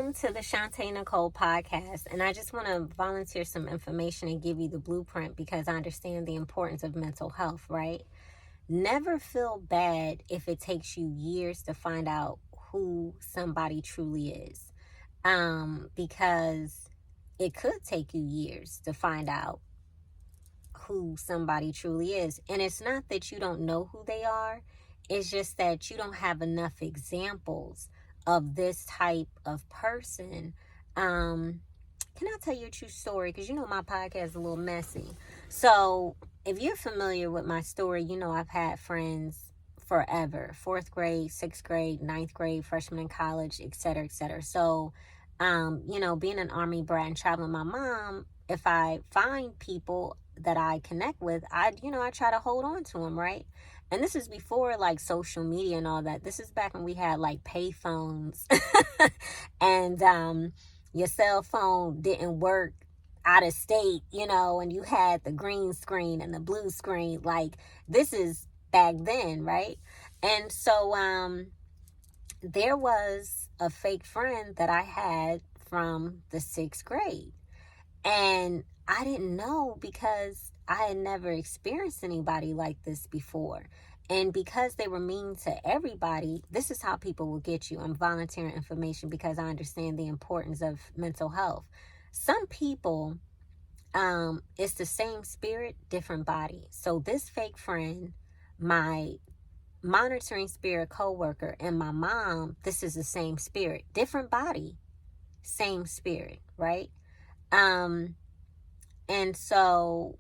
Welcome to the Shantae Nicole podcast. And I just want to volunteer some information and give you the blueprint because I understand the importance of mental health, right? Never feel bad if it takes you years to find out who somebody truly is. Because it could take you years to find out who somebody truly is. And it's not that you don't know who they are. It's just that you don't have enough examples of this type of person. Can I tell you a true story? Because my podcast is a little messy. So if you're familiar with my story, I've had friends forever. 4th grade, 6th grade, 9th grade, freshman in college, et cetera, et cetera. So, being an Army brat and traveling with my mom, if I find people that I connect with, I try to hold on to them, right? And this is before like social media and all that. This is back when we had like pay phones and your cell phone didn't work out of state, and you had the green screen and the blue screen. Like this is back then, right? And so there was a fake friend that I had from the 6th grade. And I didn't know because I had never experienced anybody like this before. And because they were mean to everybody, this is how people will get you. I'm volunteering information because I understand the importance of mental health. Some people, it's the same spirit, different body. So this fake friend, my monitoring spirit coworker, and my mom, this is the same spirit, different body, same spirit, right? And so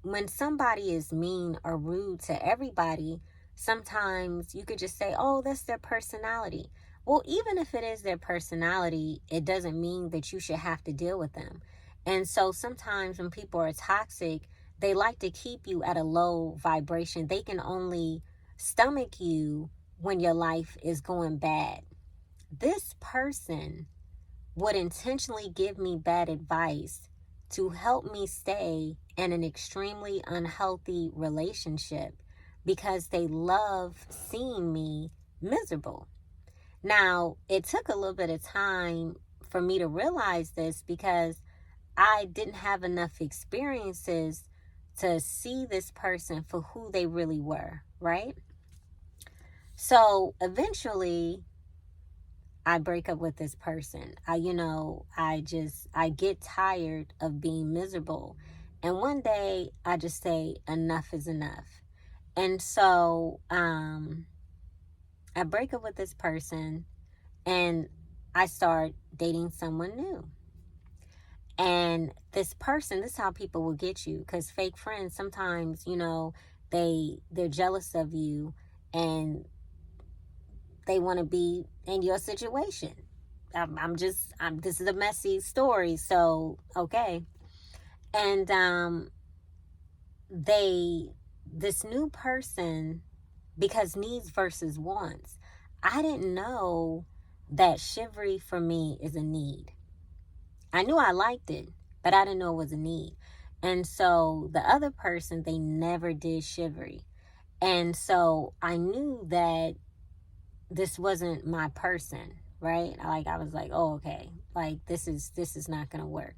when somebody is mean or rude to everybody, sometimes you could just say, oh, that's their personality. Well, even if it is their personality, it doesn't mean that you should have to deal with them. And so sometimes when people are toxic, they like to keep you at a low vibration. They can only stomach you when your life is going bad. This person would intentionally give me bad advice to help me stay in an extremely unhealthy relationship because they love seeing me miserable. Now, it took a little bit of time for me to realize this because I didn't have enough experiences to see this person for who they really were, right? So eventually, I break up with this person. I get tired of being miserable. And one day I just say, enough is enough. And so I break up with this person and I start dating someone new. And this person, this is how people will get you. Because fake friends, sometimes, they're jealous of you and they want to be in your situation. This is a messy story, so, okay. And this new person, because needs versus wants, I didn't know that chivalry for me is a need. I knew I liked it, but I didn't know it was a need. And so the other person, they never did chivalry. And so I knew that this wasn't my person, right? I was like, oh, okay, like this is not gonna work.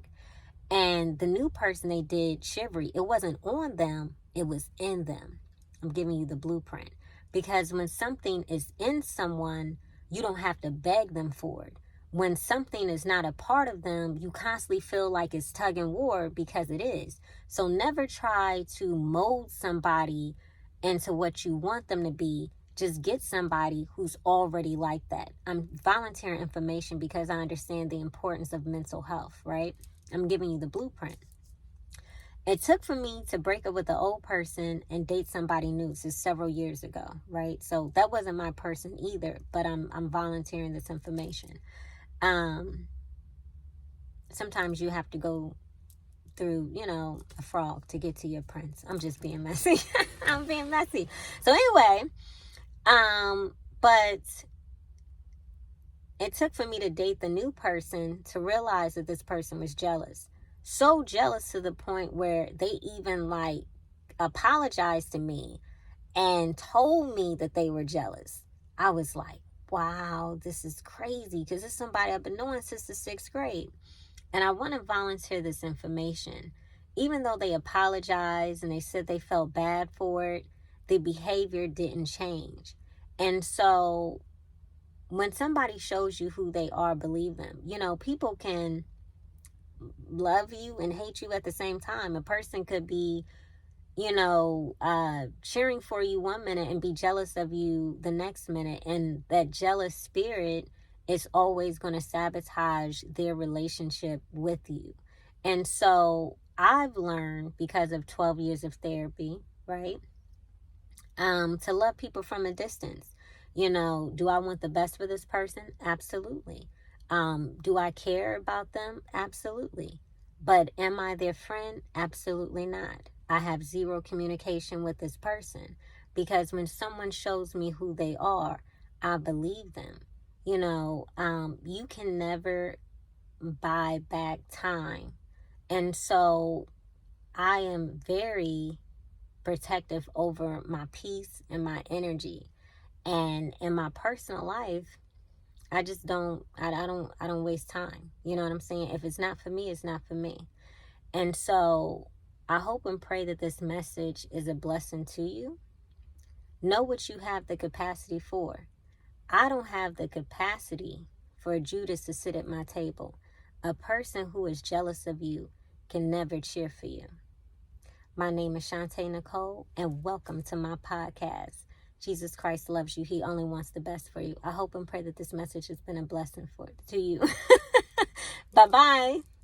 And the new person, they did chivalry. It wasn't on them, it was in them. I'm giving you the blueprint. Because when something is in someone, you don't have to beg them for it. When something is not a part of them, you constantly feel like it's tug and war because it is. So never try to mold somebody into what you want them to be. Just get somebody who's already like that. I'm volunteering information because I understand the importance of mental health, right? I'm giving you the blueprint. It took for me to break up with the old person and date somebody new. This is several years ago, right? So that wasn't my person either, but I'm volunteering this information. Sometimes you have to go through, a frog to get to your prince. I'm just being messy. I'm being messy. So anyway, but it took for me to date the new person to realize that this person was jealous. So jealous to the point where they even apologized to me and told me that they were jealous. I was like, wow, this is crazy, because it's somebody I've been knowing since the 6th grade. And I want to volunteer this information. Even though they apologized and they said they felt bad for it, the behavior didn't change. And so when somebody shows you who they are, believe them. You know, people can love you and hate you at the same time. A person could be, you know, cheering for you one minute and be jealous of you the next minute. And that jealous spirit is always going to sabotage their relationship with you. And so I've learned, because of 12 years of therapy, right, to love people from a distance. You know, do I want the best for this person? Absolutely. Do I care about them? Absolutely. But am I their friend? Absolutely not. I have zero communication with this person, because when someone shows me who they are, I believe them. You know, you can never buy back time. And so I am very protective over my peace and my energy. And in my personal life, I just don't waste time. You know what I'm saying? If it's not for me, it's not for me. And so I hope and pray that this message is a blessing to you. Know what you have the capacity for. I don't have the capacity for Judas to sit at my table. A person who is jealous of you can never cheer for you. My name is Shantae Nicole, and welcome to my podcast. Jesus Christ loves you. He only wants the best for you. I hope and pray that this message has been a blessing to you. Bye-bye.